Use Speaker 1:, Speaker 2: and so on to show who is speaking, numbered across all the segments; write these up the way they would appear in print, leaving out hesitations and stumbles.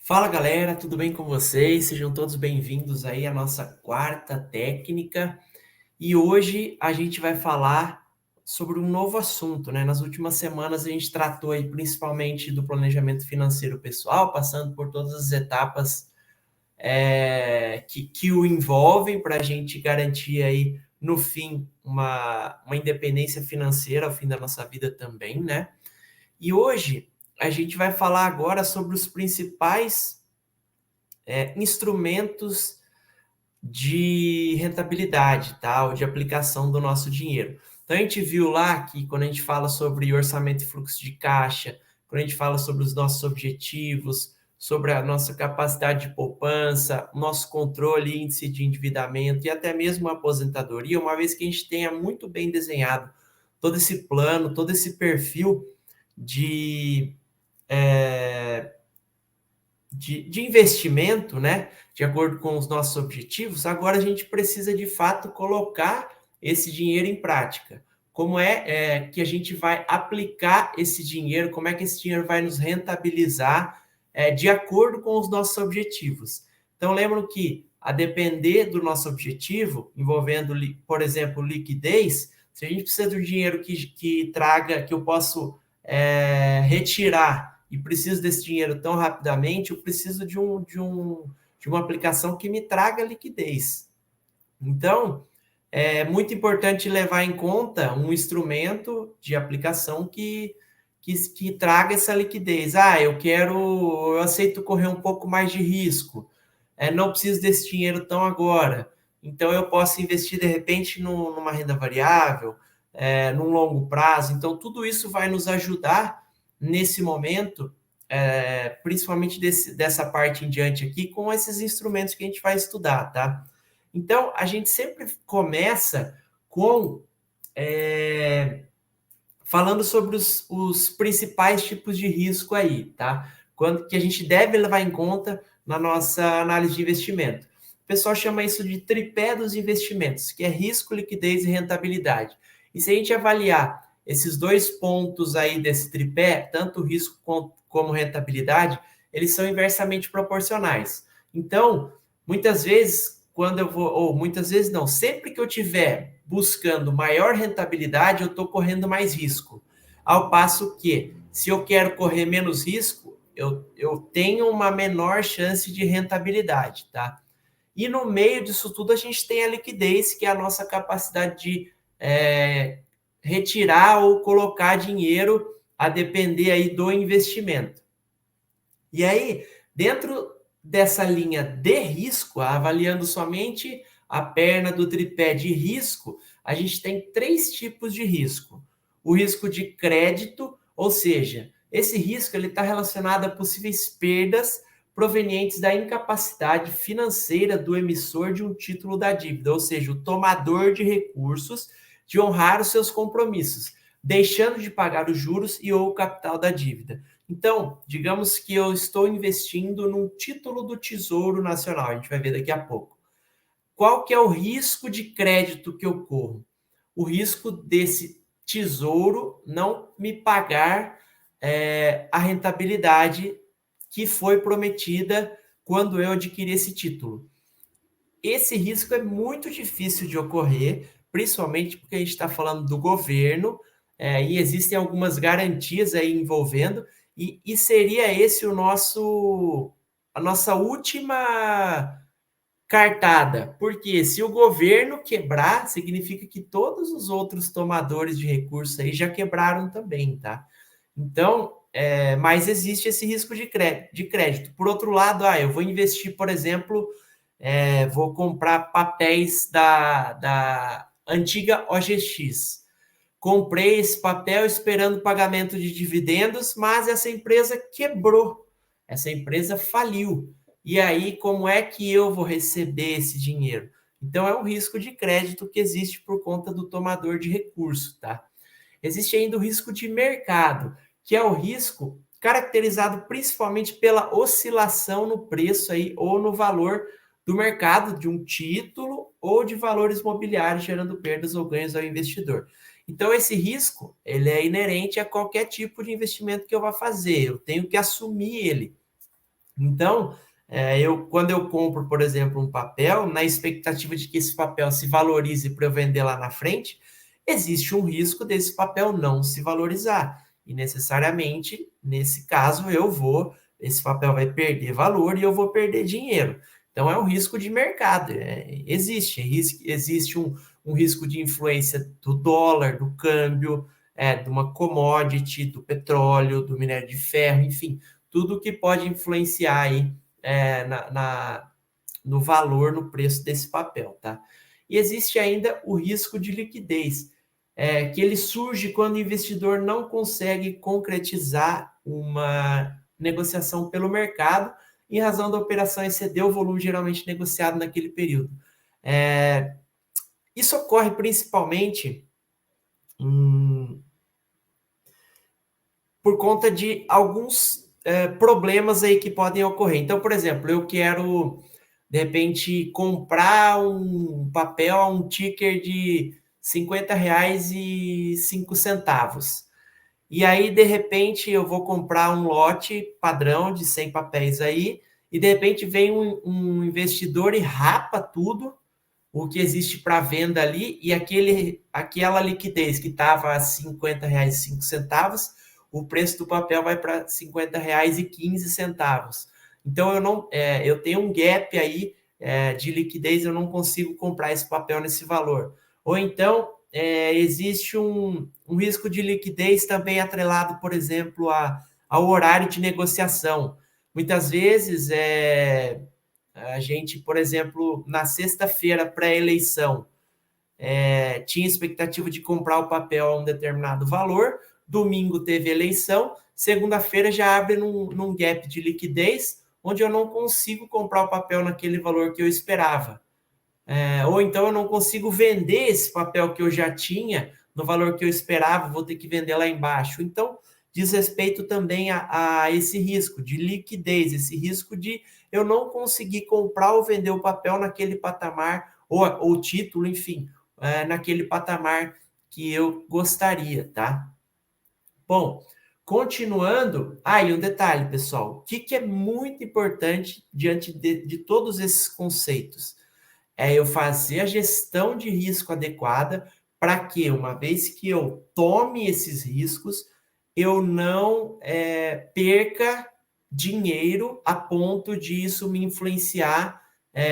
Speaker 1: Fala galera, tudo bem com vocês? Sejam todos bem-vindos aí à nossa quarta técnica. E hoje a gente vai falar sobre um novo assunto, né? Nas últimas semanas a gente tratou aí principalmente do planejamento financeiro pessoal, passando por todas as etapas que o envolvem para a gente garantir aí no fim uma independência financeira ao fim da nossa vida também, né? E hoje a gente vai falar agora sobre os principais instrumentos de rentabilidade, tá? Ou de aplicação do nosso dinheiro. Então a gente viu lá que quando a gente fala sobre orçamento e fluxo de caixa, quando a gente fala sobre os nossos objetivos, sobre a nossa capacidade de poupança, o nosso controle, índice de endividamento e até mesmo a aposentadoria, uma vez que a gente tenha muito bem desenhado todo esse plano, todo esse perfil de é, de investimento, né, de acordo com os nossos objetivos, agora a gente precisa de fato colocar esse dinheiro em prática. Como que a gente vai aplicar esse dinheiro, como é que esse dinheiro vai nos rentabilizar de acordo com os nossos objetivos. Então, lembro que, a depender do nosso objetivo, envolvendo, por exemplo, liquidez, se a gente precisa de um dinheiro que traga, que eu posso retirar e preciso desse dinheiro tão rapidamente, eu preciso de uma aplicação que me traga liquidez. Então, é muito importante levar em conta um instrumento de aplicação que traga essa liquidez. Eu aceito correr um pouco mais de risco, não preciso desse dinheiro tão agora. Então, eu posso investir, de repente, numa renda variável, num longo prazo. Então, tudo isso vai nos ajudar nesse momento, principalmente dessa parte em diante aqui, com esses instrumentos que a gente vai estudar, tá? Então, a gente sempre começa com falando sobre os principais tipos de risco aí, tá? Quando que a gente deve levar em conta na nossa análise de investimento. O pessoal chama isso de tripé dos investimentos, que é risco, liquidez e rentabilidade. E se a gente avaliar esses dois pontos aí desse tripé, tanto risco como rentabilidade, eles são inversamente proporcionais. Então, muitas vezes, quando eu vou, ou muitas vezes não, sempre que eu tiver buscando maior rentabilidade, eu estou correndo mais risco. Ao passo que, se eu quero correr menos risco, eu tenho uma menor chance de rentabilidade, tá? E no meio disso tudo, a gente tem a liquidez, que é a nossa capacidade de retirar ou colocar dinheiro a depender aí do investimento. E aí, dentro dessa linha de risco, avaliando somente a perna do tripé de risco, a gente tem três tipos de risco. O risco de crédito, ou seja, esse risco está relacionado a possíveis perdas provenientes da incapacidade financeira do emissor de um título da dívida, ou seja, o tomador de recursos, de honrar os seus compromissos, deixando de pagar os juros e ou o capital da dívida. Então, digamos que eu estou investindo num título do Tesouro Nacional, a gente vai ver daqui a pouco. Qual que é o risco de crédito que eu corro? O risco desse tesouro não me pagar a rentabilidade que foi prometida quando eu adquiri esse título. Esse risco é muito difícil de ocorrer, principalmente porque a gente está falando do governo, e existem algumas garantias aí envolvendo, e seria esse a nossa última cartada, porque se o governo quebrar, significa que todos os outros tomadores de recursos aí já quebraram também, tá? Então, mas existe esse risco de crédito. Por outro lado, eu vou investir, por exemplo, vou comprar papéis da antiga OGX. Comprei esse papel esperando o pagamento de dividendos, mas essa empresa quebrou, essa empresa faliu. E aí, como é que eu vou receber esse dinheiro? Então, é um risco de crédito que existe por conta do tomador de recurso, tá? Existe ainda o risco de mercado, que é o risco caracterizado principalmente pela oscilação no preço aí, ou no valor do mercado de um título ou de valores mobiliários, gerando perdas ou ganhos ao investidor. Então, esse risco ele é inerente a qualquer tipo de investimento que eu vá fazer, eu tenho que assumir ele. Então, quando eu compro, por exemplo, um papel, na expectativa de que esse papel se valorize para eu vender lá na frente, existe um risco desse papel não se valorizar. E necessariamente, nesse caso, esse papel vai perder valor e eu vou perder dinheiro. Então, é um risco de mercado. Existe um risco de influência do dólar, do câmbio, de uma commodity, do petróleo, do minério de ferro, enfim, tudo que pode influenciar aí no valor, no preço desse papel, tá? E existe ainda o risco de liquidez, que ele surge quando o investidor não consegue concretizar uma negociação pelo mercado em razão da operação exceder o volume geralmente negociado naquele período. Isso ocorre principalmente por conta de alguns problemas aí que podem ocorrer. Então, por exemplo, eu quero, de repente, comprar um papel a um ticker de R$ 50,05. E aí, de repente, eu vou comprar um lote padrão de 100 papéis aí, e de repente vem um investidor e rapa tudo o que existe para venda ali, e aquela liquidez que estava a R$ 50,05, o preço do papel vai para R$ 50,15. Então eu tenho um gap aí de liquidez, eu não consigo comprar esse papel nesse valor. Ou então existe um risco de liquidez também atrelado, por exemplo, ao horário de negociação. Muitas vezes a gente, por exemplo, na sexta-feira pré-eleição, tinha expectativa de comprar o papel a um determinado valor, domingo teve eleição, segunda-feira já abre num gap de liquidez, onde eu não consigo comprar o papel naquele valor que eu esperava. Ou então eu não consigo vender esse papel que eu já tinha no valor que eu esperava, vou ter que vender lá embaixo. Então, diz respeito também a esse risco de liquidez, esse risco de eu não conseguir comprar ou vender o papel naquele patamar, ou título, enfim, naquele patamar que eu gostaria, tá? Bom, continuando, e um detalhe, pessoal, o que é muito importante diante de todos esses conceitos? Eu fazer a gestão de risco adequada para que, uma vez que eu tome esses riscos, eu não perca dinheiro a ponto de isso me influenciar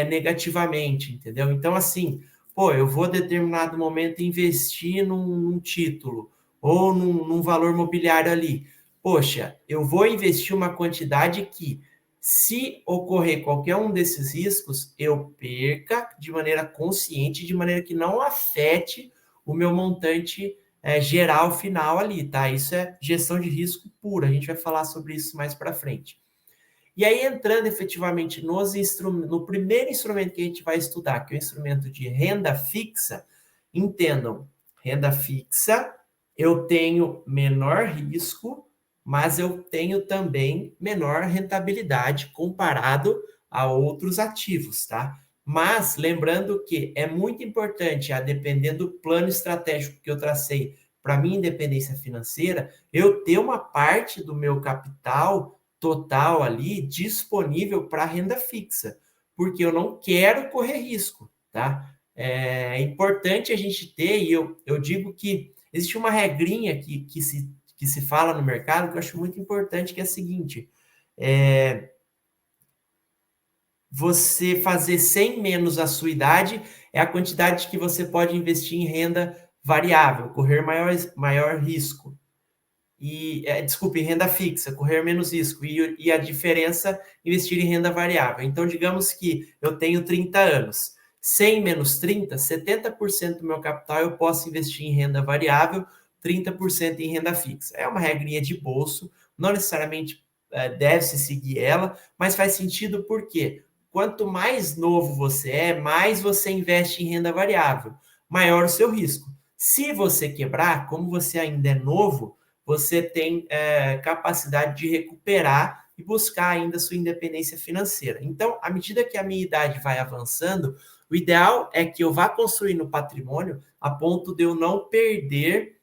Speaker 1: negativamente, entendeu? Então, assim, eu vou, em determinado momento, investir num título ou num valor mobiliário ali. Poxa, eu vou investir uma quantidade que, se ocorrer qualquer um desses riscos, eu perca de maneira consciente, de maneira que não afete o meu montante geral final ali, tá? Isso é gestão de risco pura. A gente vai falar sobre isso mais para frente. E aí, entrando efetivamente no primeiro instrumento que a gente vai estudar, que é o instrumento de renda fixa, entendam, renda fixa, eu tenho menor risco, mas eu tenho também menor rentabilidade comparado a outros ativos, tá? Mas lembrando que é muito importante, a depender do plano estratégico que eu tracei para minha independência financeira, eu ter uma parte do meu capital total ali disponível para renda fixa, porque eu não quero correr risco, tá? É importante a gente ter, e eu digo que existe uma regrinha que se fala no mercado que eu acho muito importante, que é a seguinte: você fazer 100 menos a sua idade é a quantidade que você pode investir em renda variável, correr maior risco. Desculpe, em renda fixa, correr menos risco, e a diferença, investir em renda variável. Então, digamos que eu tenho 30 anos, 100 menos 30, 70% do meu capital eu posso investir em renda variável, 30% em renda fixa. É uma regrinha de bolso, não necessariamente deve-se seguir ela, mas faz sentido porque quanto mais novo você mais você investe em renda variável, maior o seu risco. Se você quebrar, como você ainda é novo, você tem capacidade de recuperar e buscar ainda sua independência financeira. Então, à medida que a minha idade vai avançando, o ideal é que eu vá construindo patrimônio a ponto de eu não perder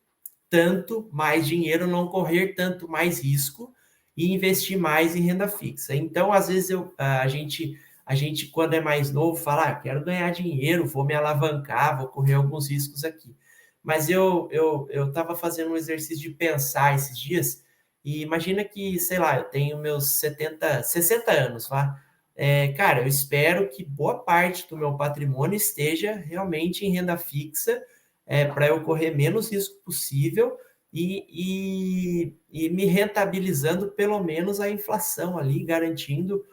Speaker 1: tanto mais dinheiro, não correr tanto mais risco, e investir mais em renda fixa. Então, às vezes, a gente, quando é mais novo, fala, quero ganhar dinheiro, vou me alavancar, vou correr alguns riscos aqui. Mas eu estava fazendo um exercício de pensar esses dias, e imagina que, sei lá, eu tenho meus 60 anos, vá. Cara, eu espero que boa parte do meu patrimônio esteja realmente em renda fixa, para eu correr menos risco possível e me rentabilizando pelo menos a inflação ali, garantindo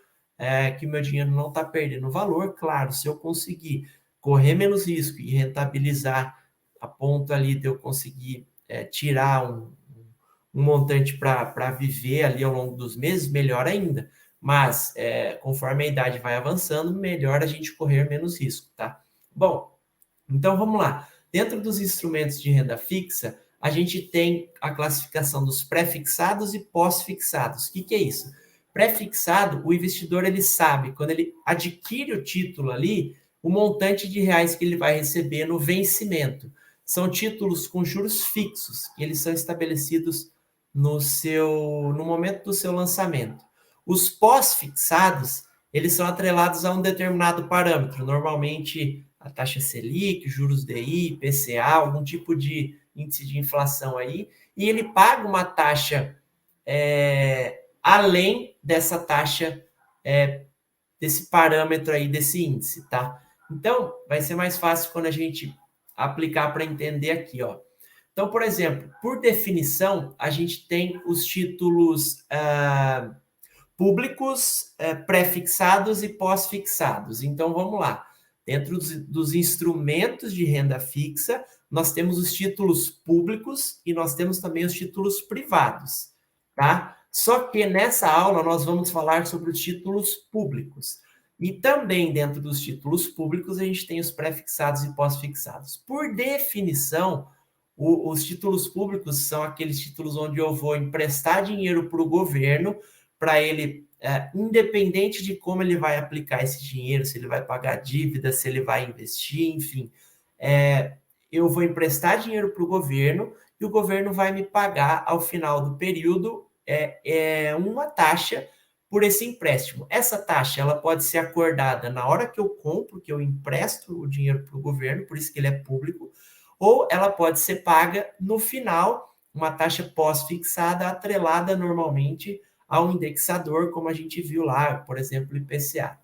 Speaker 1: que o meu dinheiro não está perdendo valor. Claro, se eu conseguir correr menos risco e rentabilizar a ponto ali de eu conseguir tirar um montante para viver ali ao longo dos meses, melhor ainda. Mas, conforme a idade vai avançando, melhor a gente correr menos risco, tá? Bom, então vamos lá. Dentro dos instrumentos de renda fixa, a gente tem a classificação dos pré-fixados e pós-fixados. O que é isso? Pré-fixado, o investidor ele sabe, quando ele adquire o título ali, o montante de reais que ele vai receber no vencimento. São títulos com juros fixos, que eles são estabelecidos no momento do seu lançamento. Os pós-fixados, eles são atrelados a um determinado parâmetro, normalmente a taxa Selic, juros DI, IPCA, algum tipo de índice de inflação aí, e ele paga uma taxa além dessa taxa, desse parâmetro aí, desse índice, tá? Então, vai ser mais fácil quando a gente aplicar para entender aqui, ó. Então, por exemplo, por definição, a gente tem os títulos públicos, pré-fixados e pós-fixados. Então, vamos lá. Dentro dos instrumentos de renda fixa, nós temos os títulos públicos e nós temos também os títulos privados, tá? Só que nessa aula nós vamos falar sobre os títulos públicos. E também dentro dos títulos públicos a gente tem os pré-fixados e pós-fixados. Por definição, os títulos públicos são aqueles títulos onde eu vou emprestar dinheiro para o governo, para ele, independente de como ele vai aplicar esse dinheiro, se ele vai pagar dívida, se ele vai investir, enfim, eu vou emprestar dinheiro para o governo e o governo vai me pagar ao final do período uma taxa por esse empréstimo. Essa taxa ela pode ser acordada na hora que eu compro, que eu empresto o dinheiro para o governo, por isso que ele é público, ou ela pode ser paga no final, uma taxa pós-fixada, atrelada normalmente a um indexador, como a gente viu lá, por exemplo, o IPCA.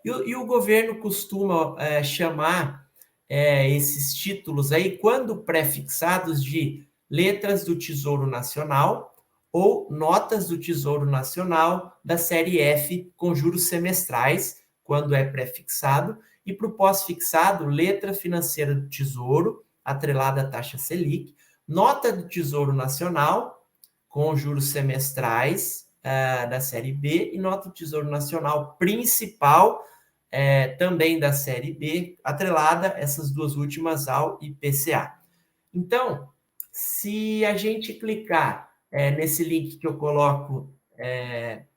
Speaker 1: E o governo costuma chamar esses títulos aí, quando pré-fixados, de letras do Tesouro Nacional ou notas do Tesouro Nacional da série F com juros semestrais, quando é pré-fixado, e para o pós-fixado, letra financeira do Tesouro, atrelada à taxa Selic, nota do Tesouro Nacional com juros semestrais da série B e nota do Tesouro Nacional principal também da série B, atrelada essas duas últimas ao IPCA. Então, se a gente clicar nesse link que eu coloco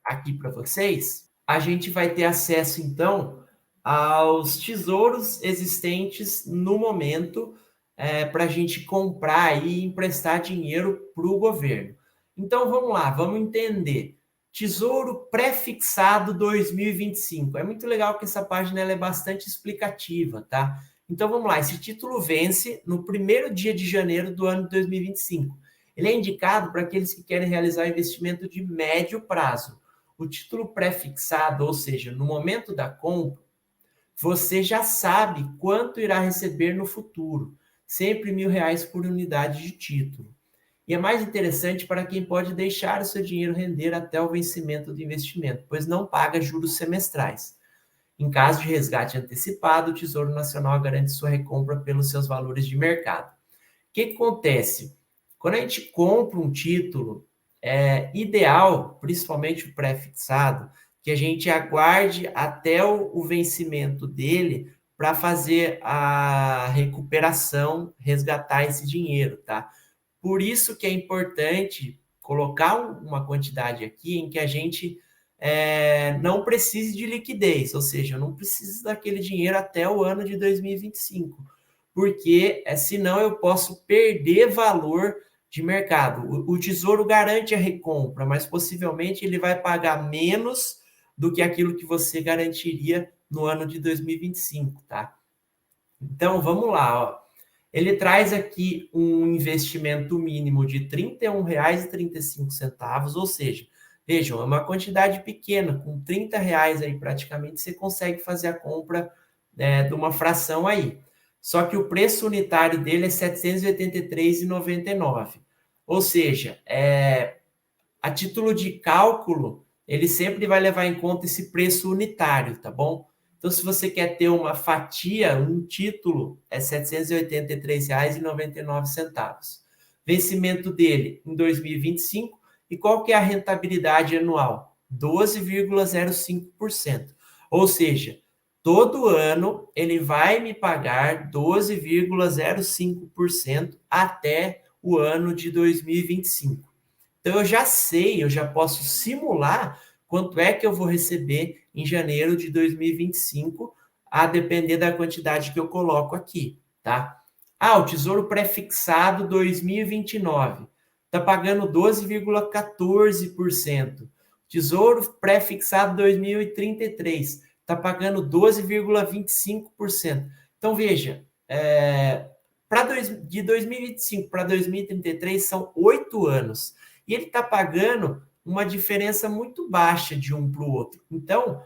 Speaker 1: aqui para vocês, a gente vai ter acesso, então, aos tesouros existentes no momento para a gente comprar e emprestar dinheiro para o governo. Então, vamos lá, vamos entender. Tesouro Pré-Fixado 2025. É muito legal que essa página ela é bastante explicativa, tá? Então, vamos lá. Esse título vence no primeiro dia de janeiro do ano de 2025. Ele é indicado para aqueles que querem realizar investimento de médio prazo. O título pré-fixado, ou seja, no momento da compra, você já sabe quanto irá receber no futuro. Sempre R$ 1.000 por unidade de título. E é mais interessante para quem pode deixar o seu dinheiro render até o vencimento do investimento, pois não paga juros semestrais. Em caso de resgate antecipado, o Tesouro Nacional garante sua recompra pelos seus valores de mercado. O que acontece? Quando a gente compra um título, é ideal, principalmente o pré-fixado, que a gente aguarde até o vencimento dele para fazer a recuperação, resgatar esse dinheiro, tá? Por isso que é importante colocar uma quantidade aqui em que a gente não precise de liquidez, ou seja, eu não preciso daquele dinheiro até o ano de 2025, porque senão eu posso perder valor de mercado. O Tesouro garante a recompra, mas possivelmente ele vai pagar menos do que aquilo que você garantiria no ano de 2025, tá? Então, vamos lá, ó. Ele traz aqui um investimento mínimo de R$ 31,35, ou seja, vejam, é uma quantidade pequena, com R$ 30 aí praticamente você consegue fazer a compra de uma fração aí. Só que o preço unitário dele é R$ 783,99. Ou seja, a título de cálculo, ele sempre vai levar em conta esse preço unitário, tá bom? Então, se você quer ter uma fatia, um título, é R$ 783,99. Vencimento dele em 2025. E qual que é a rentabilidade anual? 12,05%. Ou seja, todo ano ele vai me pagar 12,05% até o ano de 2025. Então eu já sei, eu já posso simular quanto é que eu vou receber em janeiro de 2025, a depender da quantidade que eu coloco aqui, tá? Ah, o Tesouro Pré-fixado 2029 está pagando 12,14%. Tesouro Pré-fixado 2033 está pagando 12,25%. Então veja, de 2025 para 2033 são 8 anos. E ele está pagando uma diferença muito baixa de um para o outro. Então,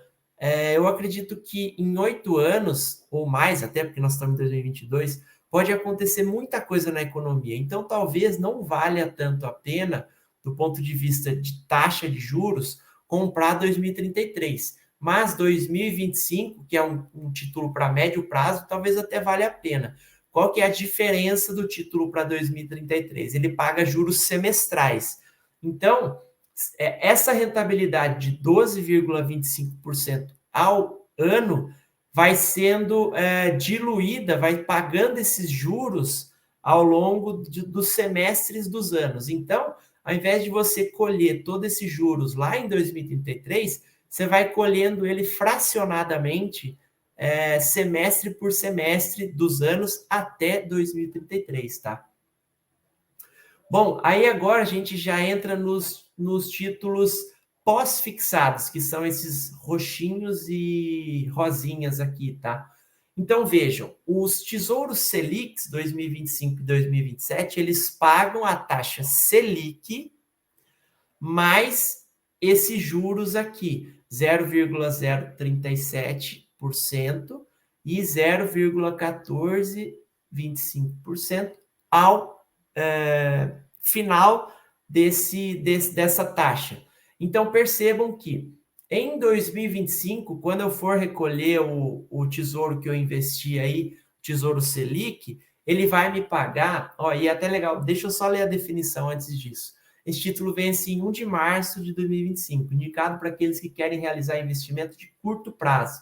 Speaker 1: eu acredito que em 8 anos, ou mais, até porque nós estamos em 2022, pode acontecer muita coisa na economia. Então, talvez não valha tanto a pena, do ponto de vista de taxa de juros, comprar 2033. Mas 2025, que é um título para médio prazo, talvez até valha a pena. Qual que é a diferença do título para 2033? Ele paga juros semestrais. Então, essa rentabilidade de 12,25% ao ano vai sendo diluída, vai pagando esses juros ao longo dos semestres dos anos. Então, ao invés de você colher todos esses juros lá em 2033, você vai colhendo ele fracionadamente, semestre por semestre dos anos até 2033, tá? Bom, aí agora a gente já entra nos títulos pós-fixados, que são esses roxinhos e rosinhas aqui, tá? Então vejam, os Tesouros Selic 2025 e 2027, eles pagam a taxa Selic mais esses juros aqui, 0,037% e 0,1425% ao final dessa taxa. Então, percebam que em 2025, quando eu for recolher o tesouro que eu investi aí, Tesouro Selic, ele vai me pagar, e é até legal, deixa eu só ler a definição antes disso. Esse título vence em 1 de março de 2025, indicado para aqueles que querem realizar investimento de curto prazo.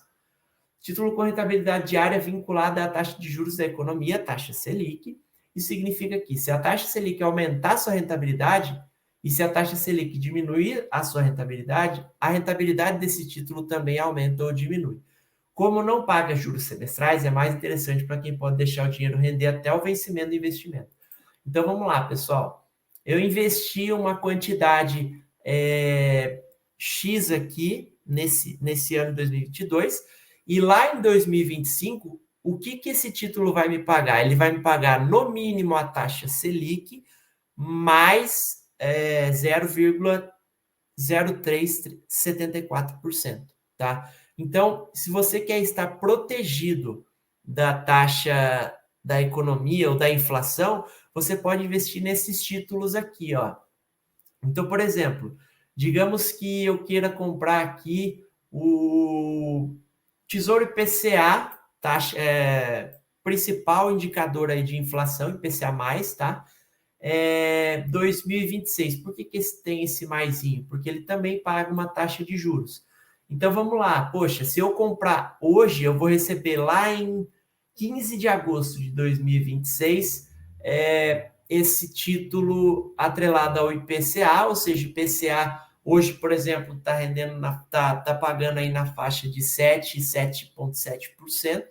Speaker 1: Título com rentabilidade diária vinculada à taxa de juros da economia, taxa Selic. Isso significa que se a taxa Selic aumentar a sua rentabilidade e se a taxa Selic diminuir a sua rentabilidade, a rentabilidade desse título também aumenta ou diminui. Como não paga juros semestrais, é mais interessante para quem pode deixar o dinheiro render até o vencimento do investimento. Então vamos lá, pessoal. Eu investi uma quantidade X aqui nesse ano de 2022 e lá em 2025, o que esse título vai me pagar? Ele vai me pagar no mínimo a taxa Selic mais 0,0374%, tá? Então, se você quer estar protegido da taxa da economia ou da inflação, você pode investir nesses títulos aqui, ó. Então, por exemplo, digamos que eu queira comprar aqui o Tesouro IPCA, taxa, principal indicador aí de inflação, IPCA+, tá? 2026. Por que esse tem esse maisinho? Porque ele também paga uma taxa de juros. Então, vamos lá. Poxa, se eu comprar hoje, eu vou receber lá em 15 de agosto de 2026 esse título atrelado ao IPCA, ou seja, IPCA hoje, por exemplo, está rendendo, tá pagando aí na faixa de 7,7%,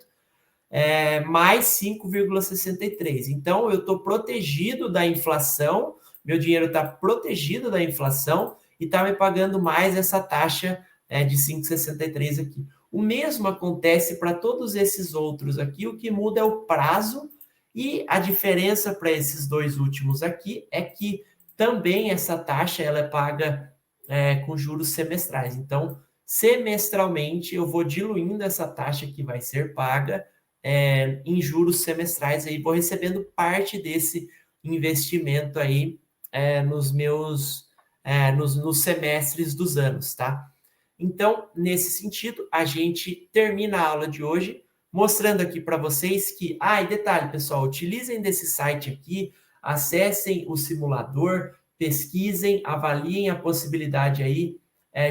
Speaker 1: mais 5,63%. Então, eu estou protegido da inflação, meu dinheiro está protegido da inflação e está me pagando mais essa taxa de 5,63 aqui. O mesmo acontece para todos esses outros aqui, o que muda é o prazo, e a diferença para esses dois últimos aqui é que também essa taxa ela é paga com juros semestrais. Então, semestralmente, eu vou diluindo essa taxa que vai ser paga em juros semestrais, aí vou recebendo parte desse investimento aí nos meus nos semestres dos anos, tá? Então, nesse sentido, a gente termina a aula de hoje mostrando aqui para vocês que, e detalhe, pessoal, utilizem desse site aqui, acessem o simulador, pesquisem, avaliem a possibilidade aí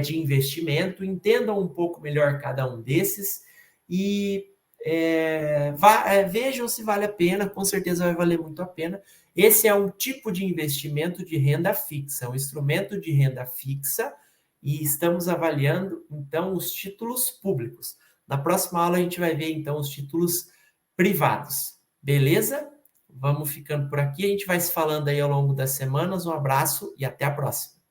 Speaker 1: de investimento, entendam um pouco melhor cada um desses e vejam se vale a pena, com certeza vai valer muito a pena. Esse é um tipo de investimento de renda fixa, um instrumento de renda fixa, e estamos avaliando, então, os títulos públicos. Na próxima aula a gente vai ver, então, os títulos privados. Beleza? Vamos ficando por aqui, a gente vai se falando aí ao longo das semanas. Um abraço e até a próxima.